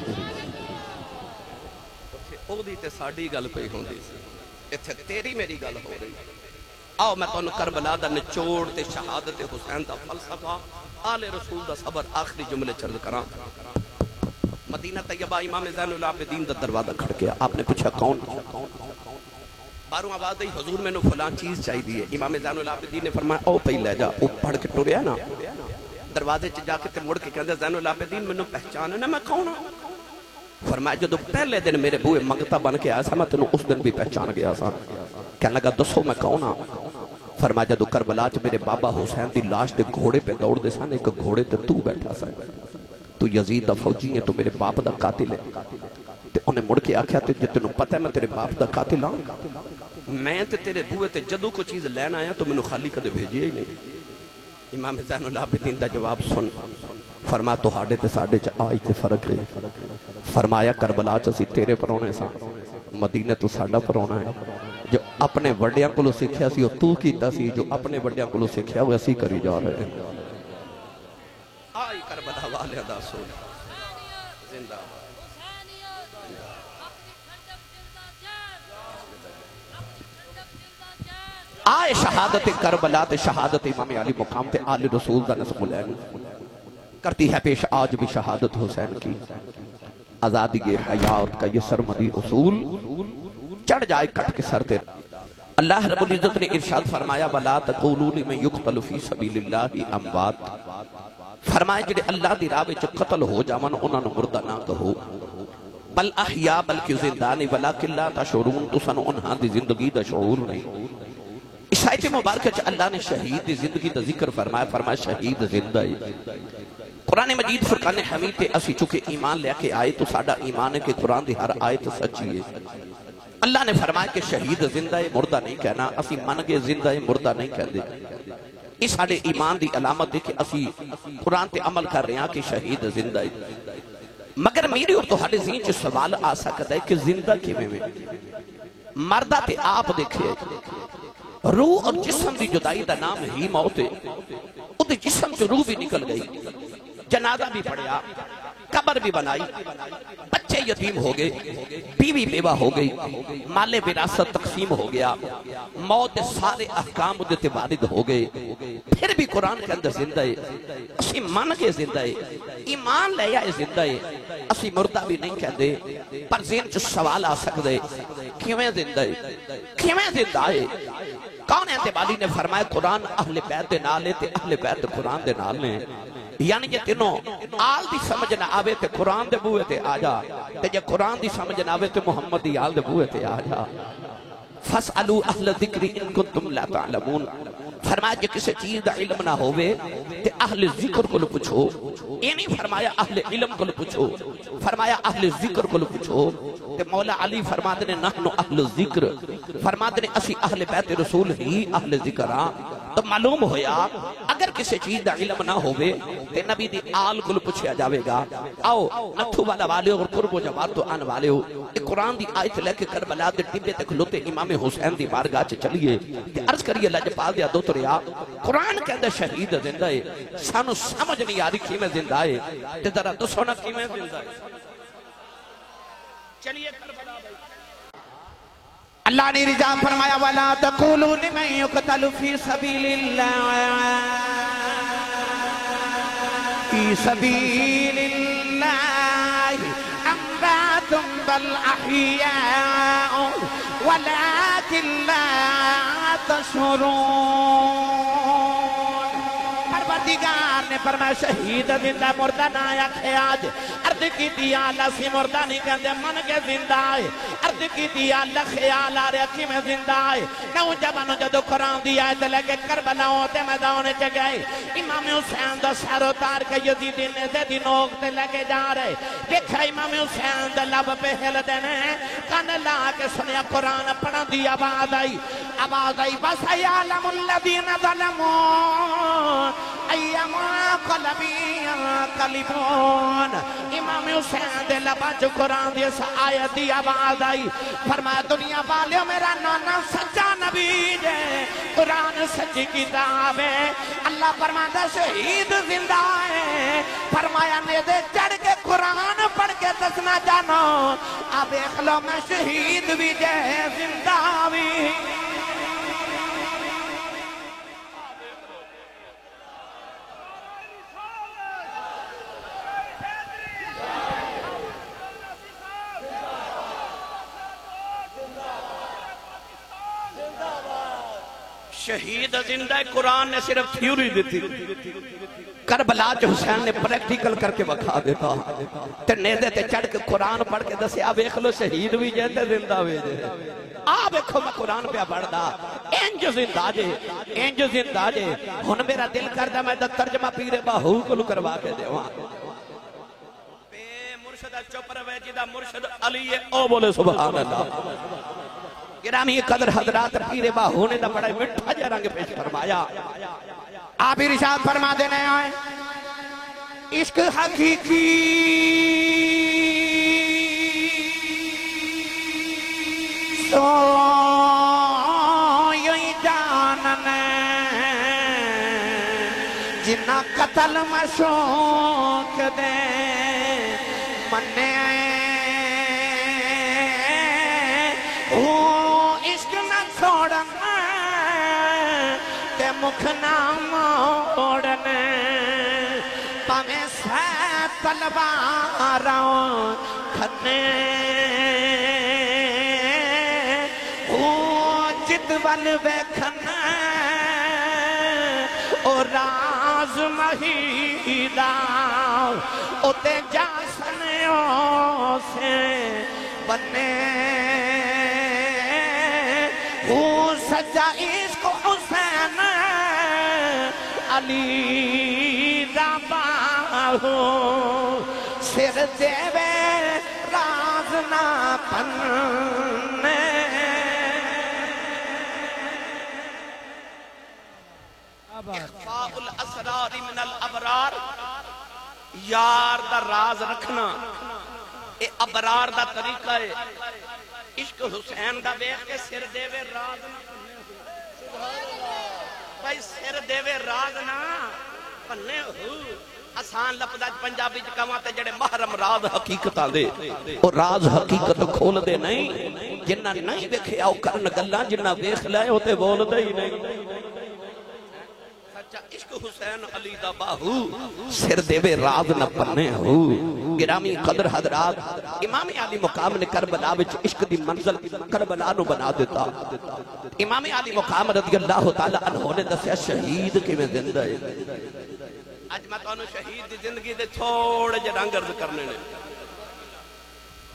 او دی تے ساڑی گل کوئی ہوندی سی، ایتھے تیری میری گل ہو رہی ہے۔ آؤ میں تو کربلا دا نچوڑ تے شہادت حسین دا فلسفہ آل رسول دا صبر آخری جملے چرد کراں۔ مدینہ طیبہ امام زین العابدین دا دروازہ کھڑ گیا، آپ نے پوچھا کون؟ باروں آواز دی حضور میں نے فلان چیز چاہی دی ہے۔ امام زین العابدین نے فرمایا او پہی لے جا، او پڑھ کے ٹوریا نا دروازے چ جا کے تے مڑ کے کہندے زین العابدین میں نے پہچان ہے نا میں کون ہوں؟ فرمایا جدو پہلے دن میرے بوئے منگتا بن کے آیا سا میں تینوں اس دن بھی پہچان گیا سا۔ کہنے لگا دسو میں کون ہاں؟ فرمایا جدو کربلا چ میرے بابا حسین دی لاش دے گھوڑے پہ دوڑ دے سن، ایک گھوڑے تے تو بیٹھا سا، تو یزید دا فوجی ہے، تو میرے باپ دا قاتل ہے۔ تے انہیں مڑ کے آکھیا تے جے تینوں پتہ ہے میں تیرے باپ دا قاتل ہاں، میں تے تیرے بوئے تے جدو کو چیز لین آیا تو میں نے خالی کدے بھیجی ہی نہیں۔ امام زین العابدین دا جواب سن، فرمایا تو ہاڑے تے ساڑے چا آئی تے فرق ہے۔ فرمایا کربلا چا سی تیرے پرونے سا، مدینہ تو ساڑا پرونا ہے، جو اپنے وڈیاں کو لو سکھیا سی تو کیتا سی، جو اپنے وڈیاں کو لو سکھیا وہ اسی کری جا رہے ہیں۔ آئی کربلا والے دا سن زندہ آئے شہادت کربلا تے شہادت امام علی مقام تے آل رسول دا نسب العین کرتی ہے پیش آج بھی شہادت حسین کی۔ آزادی حیات کا یہ سرمدی اصول چڑھ جائے کٹ کے سر تے۔ اللہ رب العزت نے ارشاد فرمایا وَلَا تَقُولُوا لِمَن يُقْتَلُ فِي سَبِيلِ اللَّهِ أَمْوَاتٌ، فرمایا جڑے اللہ دی راہ وچ قتل ہو جاون انہاں نوں مردہ نہ کہو، بل احیا بلکہ زندہ نے، ولیکن لا تشعرون تو سن انہاں دی زندگی دا شعور نہیں۔ اس آیت مبارکہ چ اللہ نے شہید دی زندگی دا ذکر فرمایا، فرمایا شہید زندہ ہے۔ قرآن مجید فرقان حمید تے اسی چکے ایمان لے کے آئے تو ساڑا ایمان ہے کہ قرآن دی ہر آیت سچی ہے۔ اللہ نے فرمایا کہ شہید زندہ ہے مردہ نہیں کہنا، اسی من گے زندہ ہے مردہ نہیں کہہ دے۔ اس ساڑے ایمان دی علامت دے کہ اسی قرآن تے عمل کر رہے ہیں کہ شہید زندہ ہے۔ مگر میری اور تو ہر ذہن چ سوال آ سکتا ہے کہ زندہ کیویں میں؟ مردہ تے آپ دیکھے روح اور جسم دی جدائی دا نام ہی موت ہے، وہ جسم سے روح بھی نکل گئی، جنازہ بھی پڑھیا، قبر بھی بنائی، بچے یتیم ہو گئے، بیوی بیوہ ہو گئی، مال وراثت تقسیم ہو گیا، موت سارے احکام دیتے وارد ہو گئے، پھر بھی قرآن کے اندر زندہ ہے، اسی من کے زندہ ہے، ایمان لے یا زندہ ہے۔ اسی مردہ بھی نہیں کہتے پر ذہن چ سوال آ سکتے کیویں زندہ ہے کیویں زندہ ہے کون ہے والی نے فرمایا قرآن اہل بیت دے نال ہے تے اہل بیت قرآن دے نال نے یعنی جے تینوں آل دی سمجھ نہ آوے تے قرآن دے بوئے تے آ جا تے جے قرآن دی سمجھ نہ آوے تے محمد دی آل دے بوئے تے آ جا فَاسْأَلُوا أَهْلَ الذِّكْرِ إِن كُنتُمْ لَا تَعْلَمُونَ فرمایا جے کسی چیز دا علم نہ ہوئے تے اہل ذکر کو پوچھو یہ نہیں فرمایا اہل علم کو پوچھو فرمایا اہل ذکر کو پوچھو تے مولا علی فرماتے نے نحن اہل ذکر فرماتے نے اسی اہل بیت رسول ہی اہل ذکر ہاں تو معلوم ہویا اگر کسی چیز دا علم نہ ہوئے تے نبی دی آل کو پوچھیا جاوے گا آؤ نتھو والا والے اور قرب و جماعت تو آن والے ہو ایک قرآن دی آیت لے کے کربلا دے ٹبے تک لوتے امام حسین دی بارگاہ چ چلیے تے عرض کریے لجپال دیا دو تریا قرآن کہندے شہید زندہ ہے سانو سمجھ نہیں آ رہی کیویں زندہ ہے تے ذرا دسو نا کیویں زندہ ہے چلیے کربلا اللہ نے رضا فرمایا وَلَا تَقُولُوا لِمَنْ يُقْتَلُ فِي سَبِيلِ اللَّهِ فِي سَبِيلِ اللَّهِ أَمْوَاتٌ بَلْ أَحْيَاءٌ وَلَكِنْ لَا تَشْعُرُونَ پروردگار نے فرمایا شہید زندہ مردہ نہ آکھے آج عرض کی دیا اللہ سی مردہ نہیں کہتے من کے زندہ ہے عرض کی دیا اللہ خیال آ رہا کی میں زندہ ہے نوجوانوں جدو قرآن دیا ہے تو لگے کربلا ہوتے میدانے چ گئے امام حسین دا سر اتار کے یزیدی نے دے دی نوکتے لگے جا رہے دیکھا امام حسین دا لب پہ ہل دینے کان لا کے سنیا قرآن پڑھا دی آواز آئی وَسَيَعْلَمُ الَّذِينَ ظَلَمُوا أَيَّمَا قَلَبِي يَنقَلِبُونَ امام حسین دے لبا جو قرآن دی اس آیت دی آواز آئی فرمایا دنیا والیوں میرا نانا سچا نبی جے قرآن سچی کتاب ہے اللہ فرماتا شہید زندہ ہے فرمایا نیدے چڑھ کے قرآن پڑھ کے دسنا جانو اب اخلو میں شہید بھی جے زندہ بھی شہید زندہ قرآن نے صرف تھیوری دیتی کربلا جو حسین نے پریکٹیکل کر کے بکھا دیتا تے نیدے تے چڑھ کے قرآن پڑھ کے دسے آپ ایک لو شہید بھی جیتے زندہ بھی جے آپ ایکھو میں قرآن پہ پڑھ دا انج زندہ جے ہن میرا دل کردہ میں دا ترجمہ پیر باہو کو کروا کے دے وہاں بے مرشدہ چوپر ویجیدہ مرشد علی او بولے سبحان اللہ گرامی قدر حضرات پیر باہو نے دا بڑا مٹھا جا رنگ پیش فرمایا آپ ارشاد فرما دینے آئے عشق حقیقی سو یہی جاننے جنہ قتل مشوق دے مننے مکھ نام موڑنے پامیں سہ تلواراں کھنے جدول ویکھنے او راز مہیدہ او تے جاسنیوں سے بنے سجا عشق حسین علی دا باہو سر دیوے راز نہ پننے اخفاء الاسرار من الابرار یار دا راز رکھنا اے ابرار دا طریقہ ہے عشق حسین دا بیخ کے سر دیوے راز نہ بھائی سر دیوے راز نہ پنے ہو آسان لفظ پنجابی کہواں تے جڑے محرم راز حقیقتاں دے او راز حقیقت کھول دے نہیں جنہ نہیں ویکھیا او کرن گلاں جنہ ویکھ لے او تے بول دے ہی نہیں اچھا عشق حسین علی دا باہو سر دیوے راز نہ پنے ہو گرامی قدر حضرات امام علی مقام نے کربلا وچ عشق دی منزل کربلا نو بنا دیتا امام علی مقام رضی اللہ تعالی عنہ نے دسیا شہید کیویں زندہ ہے اج میں تانوں شہید دی زندگی دے تھوڑے جے رنگ عرض کرنے نے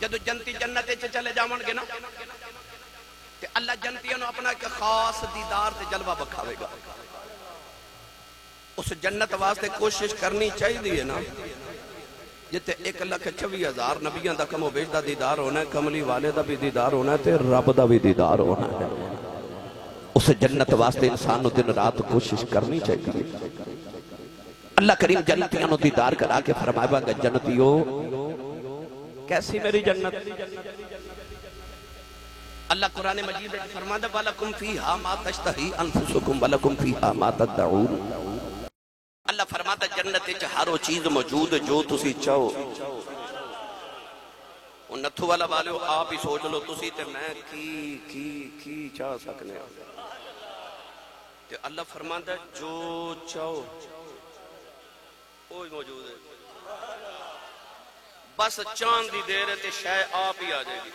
جدو جنتی جنت وچ چلے جاون گے نا تے اللہ جنتیاں نو اپنا ایک خاص دیدار تے جلوہ بکھاوے گا اس جنت واسطے کوشش کرنی چاہیے نا جتے 1,26,000 نبیوں دا کم و بیش دا دیدار ہونا ہے کملی والے دا بھی دیدار ہونا ہے تے رب دا بھی دیدار ہونا ہے اس جنت واسطے انسان نو دن رات کوشش کرنی چاہیے اللہ کریم جنتیاں نو دیدار کرا کے فرمائے گا جنتیو کیسی میری جنت اللہ قرآن مجید فرماتا وَلَكُمْ فِيهَا مَا تَشْتَهِي أَنفُسُكُمْ وَلَكُمْ فِيهَا مَا تَدَّعُونَ اللہ فرماتا جنت وچ ہر وہ چیز موجود جو تسی چاہو وہ نتھو والا والے آپ ہی سوچ لو تسی تے میں کی چاہ سکنے تے اللہ فرماتا جو چاہو وہی موجود ہے بس چاند دی دیر ہے تے شے آپ ہی آ جائے گی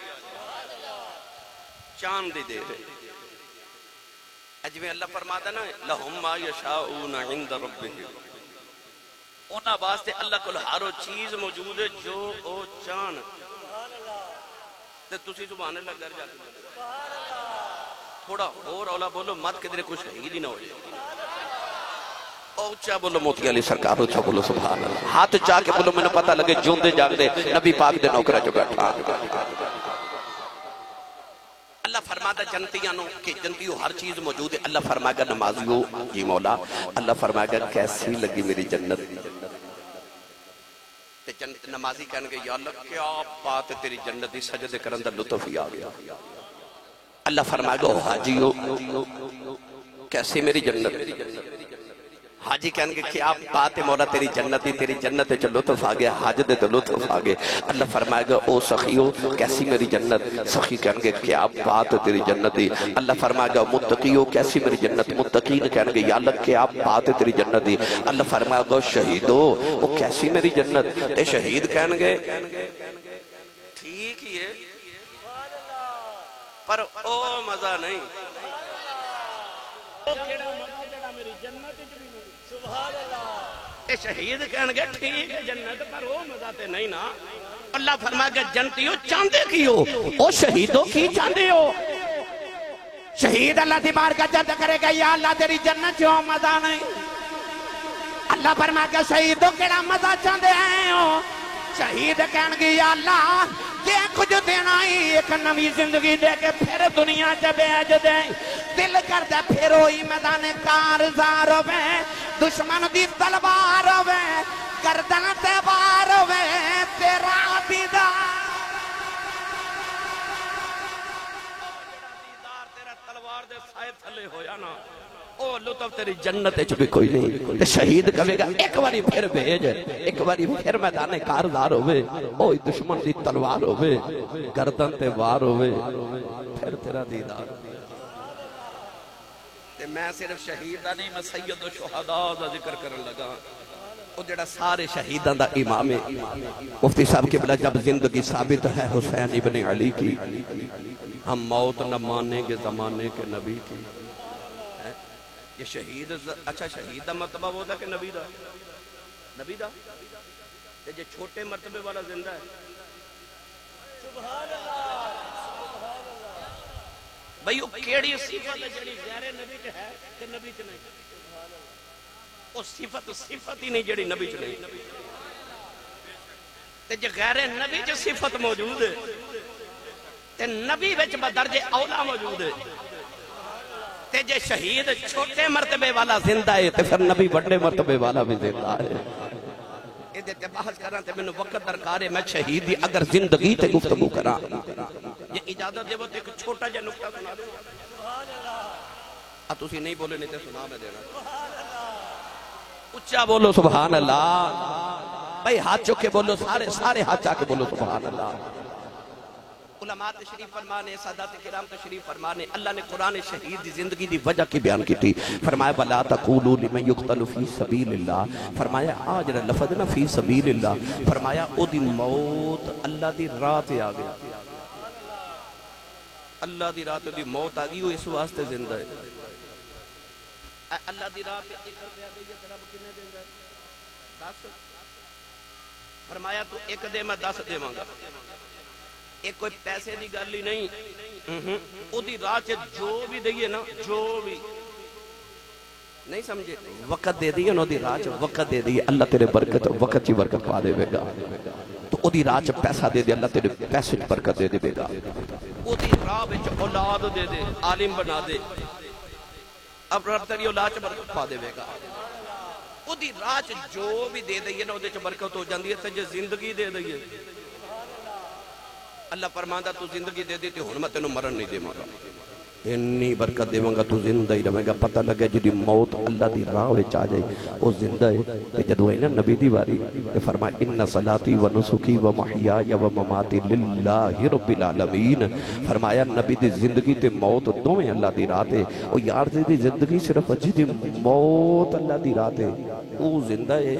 چاند دی دیر ہے اجویں اللہ فرماتا نا لَهُمْ مَا يَشَاءُونَ عِنْدَ رَبِّهِمْ اونا واسطے اللہ کو ہر چیز موجود ہے جو او چان تے تسی سبحان اللہ کر جاتے تھوڑا اور اولا بولو مت کدھر کچھ شہید ہی نہ ہو جائے اونچا بولو موتی علی سرکار اونچا بولو سبحان اللہ ہاتھ چاہ کے بولو میں نے پتہ لگے جوندے جاگ دے نبی پاک دے نوکرہ جو بیٹھا اللہ فرماتا جنتیاں نو کہ جنتیوں ہر چیز موجود ہے اللہ فرمائے گا نمازیوں جی مولا اللہ فرمائے گا کیسی لگی میری جنت تے جنت نمازی کہنے گے یا اللہ کیا بات ہے تیری جنت دی سجدے کرن دا لطف ہی آ گیا اللہ فرمائے گا حاجیو کیسی میری جنت حاجی کہنے گے کیا بات ہے مولا تیری جنت چ لطف آ گیا حاج دے تو لطف آ گیا اللہ فرمائے گا او سخیو کیسی میری جنت سخی کہنے گے کیا بات ہے تیری جنت دی اللہ فرمائے گا متقیو کیسی میری جنت متقین کہنے گے یا اللہ کیا بات ہے تیری جنت دی اللہ فرمائے گا شہیدو او کیسی میری جنت تے شہید کہنے گے ٹھیک ہی ہے پر او مزہ نہیں اے شہید کہنے گے ٹھیک ہے جنت پر وہ مزہ تے نہیں نا اللہ فرمائے گا جنتیو چاندے کی ہو او شہیدوں کی چاندے ہو شہید اللہ دی بار کا جد کرے گا یا اللہ تیری جنت جو مزہ نہیں اللہ فرمائے گا شہیدوں کیڑا مزہ چاندے ہیں ہو شہید کہنے گے یا اللہ دے کچھ دینا ہی ایک نوی زندگی دے کے پھر دنیا چ بیج دے دل کر دے پھر ہوئی میدان کارزار ہوئے دشمن دی تلوار ہوئے گردن تے وار ہوئے تیرا دیدار تیرا تلوار دے سائے تھلے ہویا نا او لطف تیری جنت اچھ بھی کوئی نہیں تے شہید کہے گا ایک باری پھر بھیج ایک باری پھر میدان کارزار ہوئے او دشمن دی تلوار ہوئے گردن تے وار ہوئے پھر تیرا دیدار تے میں صرف شہیدہ نہیں میں سید و شہداء دا ذکر کرن لگا وہ جڑا سارے شہیدان دا امام ہے مفتی صاحب کے بلا جب زندگی ثابت ہے حسین ابن علی کی ہم موت نہ مانیں گے زمانے کے نبی کی یہ شہید اچھا شہید دا مرتبہ وہ دا کہ نبی دا نبی دا یہ چھوٹے مرتبے والا زندہ ہے سبحان اللہ بھئی وہ کیڑی صفت ہے جڑی غیر نبی چ ہے تے نبی چ نہیں وہ صفت ہی نہیں جڑی نبی چ نہیں تے جے غیر نبی چ صفت موجود ہے تے نبی وچ بدرجے اولا موجود ہے تے جے شہید چھوٹے مرتبے والا زندہ ہے تے پھر نبی بڑے مرتبے والا بھی زندہ ہے ادھے تے بحث کرنا تے میں وقت درکار ہے میں شہید دی اگر زندگی تے گفتگو کراں یہ اجازت دے وہ ایک چھوٹا جا نکتہ سنا دوں تسی نہیں بولے نہیں تے سنا میں دینا اچھا بولو سبحان اللہ بھائی ہاتھ چکے بولو سارے ہاتھ چاہ کے بولو سبحان اللہ علماء تشریف فرمانے، سادات کرام تشریف فرمانے، اللہ نے قرآن شہید دی زندگی دی وجہ کی بیان کی تھی. فرمایا وَلَا تَقُولُوا لِمَنْ يُقْتَلُ فِي سَبِيلِ اللَّهِ. فرمایا آج لفظ نا فی سبیل اللہ، فرمایا او دی موت اللہ دی راہ تے آ گیا. اللہ دی راہ تے دی موت آ گئی، وہ اس واسطے زندہ ہے. اللہ دی راہ تے ایک روپیہ دے یا رب کنے دیں گا؟ 10. فرمایا تو ایک دے میں 10 دے مانگا. ایک کوئی پیسے دی گل ہی نہیں، او دی راہ چ جو بھی دئیے نا، جو بھی نہیں سمجھے، وقت دے دیئے نا دی راہ چ وقت دے دیئے، اللہ تیرے برکت وقت چی برکت پا دے گا. تو او دی راہ چ پیسہ دے دے، اللہ تیرے پیسے چ برکت دے دے گا. او دی راہ وچ اولاد دے دے، عالم بنا دے، اب رب تیری اولاد چ برکت پا دے گا. او دی راہ چ جو بھی دے دیئے نا او دے چ برکت ہو جاندی ہے. تے زندگی دے دیئے، اللہ فرماندا تو زندگی دے دی تے ہن میں تینوں مرن نہیں دیواں گا، اتنی برکت دیواں گا، تو زندہ ہی رہے گا. پتہ لگے جدی موت اللہ دی راہ وچ آ جائے او زندہ ہے. تے جدوں ہے نا نبی دی واری تے فرمایا ان صلاتی و نسکی و محیای و مماتی للہ رب العالمین. فرمایا نبی دی زندگی تے موت دوویں اللہ دی راہ تے. او یار دی زندگی صرف جدی موت اللہ دی راہ تے او زندہ ہے،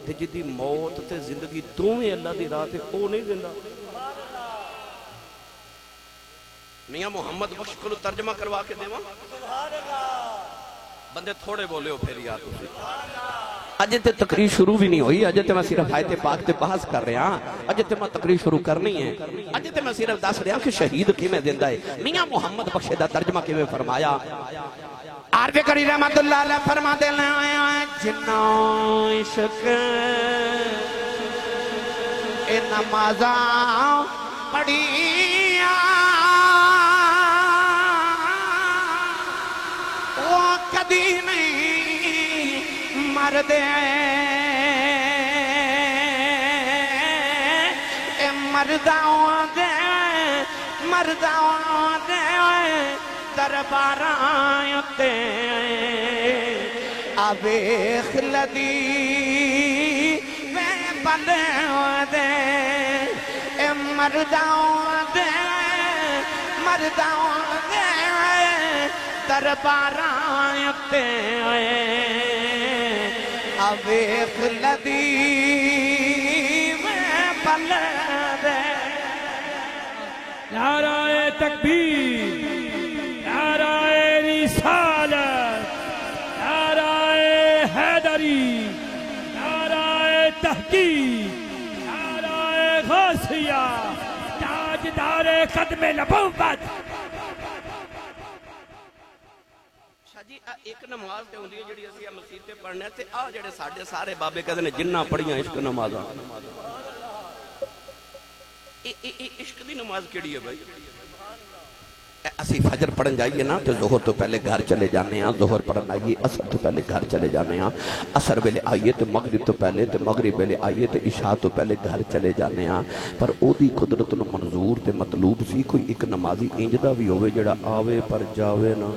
تے جدی موت تے زندگی دوویں اللہ دی راہ تے او نہیں زندہ. میاں محمد بخش کو ترجمہ کروا کے دیواں. بندے تھوڑے بولے ہو پھر یار تسی. اجے تے تقریر شروع بھی نہیں ہوئی، اجے تے میں صرف آیت پاک تے بحث کر رہا ہاں. اجے تے میں تقریر شروع کرنی ہے، اجے تے میں صرف دس رہا کہ شہید کیویں زندہ ہے. میاں محمد بخش دا ترجمہ کیویں فرمایا. عارف کری رحمت اللہ علیہ فرما دے جنوں عشق اے نمازاں پڑھیاں کدی نہیں مردے مرداں دے درباراں تے آویخ لدی میں بلے دے مرداں دے درباراں تے آویخ لدی میں بلے دے. نعرہ تکبیر، نعرہ رسالت، نعرہ حیدری، نعرہ تحقیق، نعرہ غوثیہ، تاجدار ختم نبوت. جی ایک نماز تے ہوندی ہے جڑی اسی مسجد تے پڑھنے تے آ جڑے ساڈے سارے بابے کہندے نے جنہ پڑھیاں عشق نمازاں. عشق دی نماز کیڑی ہے بھائی؟ اسی فجر پڑھن جائیے نا تو ظہر تو پہلے گھر چلے جانے ہیں، ظہر پڑھن آئیے عصر تو پہلے گھر چلے جانے ہیں، عصر ویلے آئیے تو مغرب تو پہلے، تو مغرب ویلے آئیے تو عشاء تو پہلے گھر چلے جانے ہیں. پر او دی قدرت نو منظور تے مطلوب سی کوئی ایک نمازی انجدہ بھی ہوئے جڑا آوے پر جاوے نا.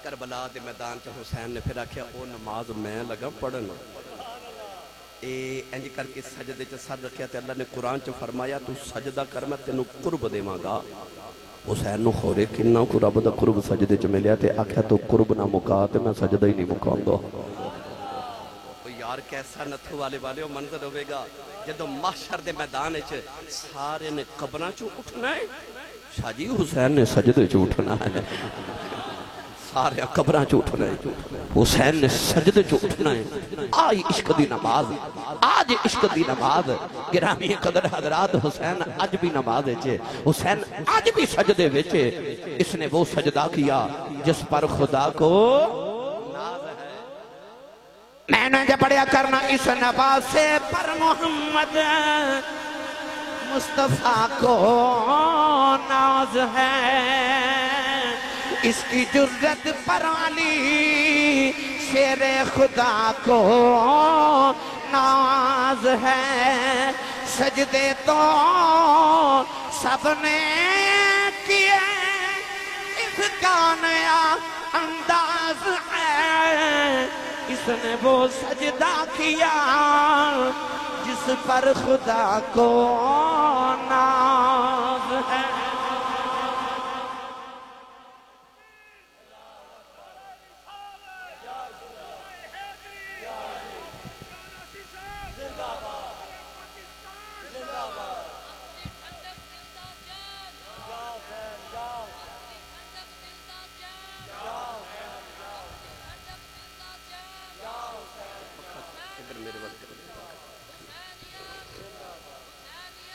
کربلا دے میدان چ حسین نے پھر آکھیا او نماز میں لگا پڑھن. اے انج کر کے سجدے چ سر رکھیا تے اللہ نے قرآن چ فرمایا تو سجدہ کر میں تینوں قرب دیواں گا. حسین نو خورے کنا کو رب دا قرب سجدے چ ملیا تے آکھیا تو قرب نہ مکا تے میں سجدہ ہی نہیں مکاؤں. یار کیسا نتھو والے منظر ہوئے گا جدو محشر دے میدان چ سارے نے قبراں چ اٹھنا ہے. شاہ جی حسین نے سجدے چ اٹھنا ہے، سارے قبراں چ اٹھنا ہے، حسین نے سجدے چ اٹھنا ہے. آئی عشق دی نماز، آج عشق دی نماز. گرامی قدر حضرات حسین آج بھی نماز ہے، حسین آج بھی سجدے وچے. اس نے وہ سجدہ کیا جس پر خدا کو ناز ہے. میں نے جب پڑھیا کرنا اس نماز سے پر محمد مصطفیٰ کو ناز ہے. اس کی جرت پر علی شیر خدا کو ناز ہے. سجدے تو سب نے کیے، اس کا نیا انداز ہے. اس نے وہ سجدہ کیا جس پر خدا کو ناز ہے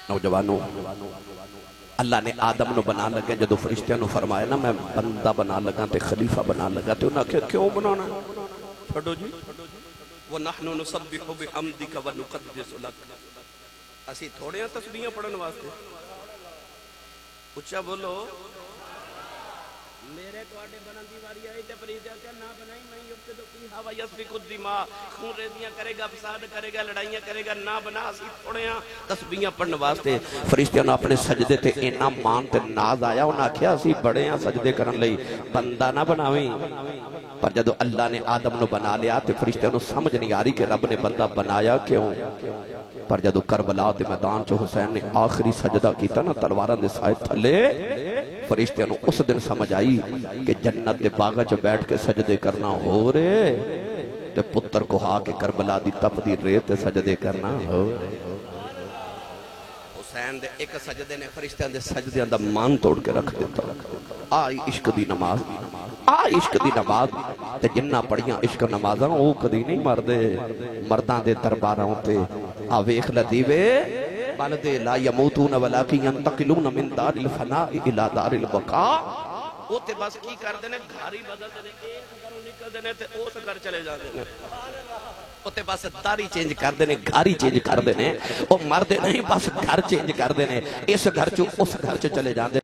نوجوانوں اللہ نے آدم نو بنا لگے جدو فرشتیاں نو فرمایا نا میں بندہ بنا لگا تے خلیفہ بنا لگا تے انہاں کہ کیوں بنانا چھوڑو جی وَنَحْنُ نُسَبِّحُ بِحَمْدِكَ وَنُقَدِّسُ لَكَ اسی تھوڑے ہیں تسبیحاں پڑھن واسطے اچھا بولو میرے توڑے بناندی واری آئی تے پریدہ کیا نہ بنائی میں یبتدو کی ہوا یسفک الدماء خون ریزیاں کرے گا فساد کرے گا لڑائیاں کرے گا نہ بنا اسی تھوڑے ہیں تسبیحاں پڑھن واسطے فرشتیاں نے اپنے سجدے تے انعام مان تے ناز آیا انہاں کیا اسی بڑے ہیں سجدے کرن لئی بندہ نہ بناویں پر جدو اللہ نے آدم نو بنا لیا تے فرشتیاں نو سمجھ نہیں آ رہی کہ رب نے بندہ بنایا کیوں پر جدو کربلا دے میدان چ حسین نے آخری سجدہ کیتا نا تلواراں دے سائے تھلے فرشتیاں نو اس دن سمجھ آئی کہ جنت دے باغا چ بیٹھ کے سجدے کرنا ہو رہے تے پتر کو ہا کے کربلا دی تپ دی ریت تے سجدے کرنا ہو رہے حسین دے ایک سجدے نے فرشتیاں دے سجدیاں دا مان توڑ کے رکھ دیتا آئی عشق دی نماز آئی عشق دی نماز تے جنہ پڑیاں عشق نمازاں او کدی نہیں مردے مرداں دے درباراں تے آویخ لدیوے بلدے لا یموتون ولیکن ینتقلون من دار الفناء الى دار البقاء وہ تے بس کی کر دینے گھاری بدل دینے ایک گھروں نکل دینے تے اوس گھر چلے جا دینے وہ تے بس داری چینج کر دینے گھاری چینج کر دینے وہ مردے نہیں بس گھر چینج کر دینے اس گھر چو اس گھر چو چلے جا دینے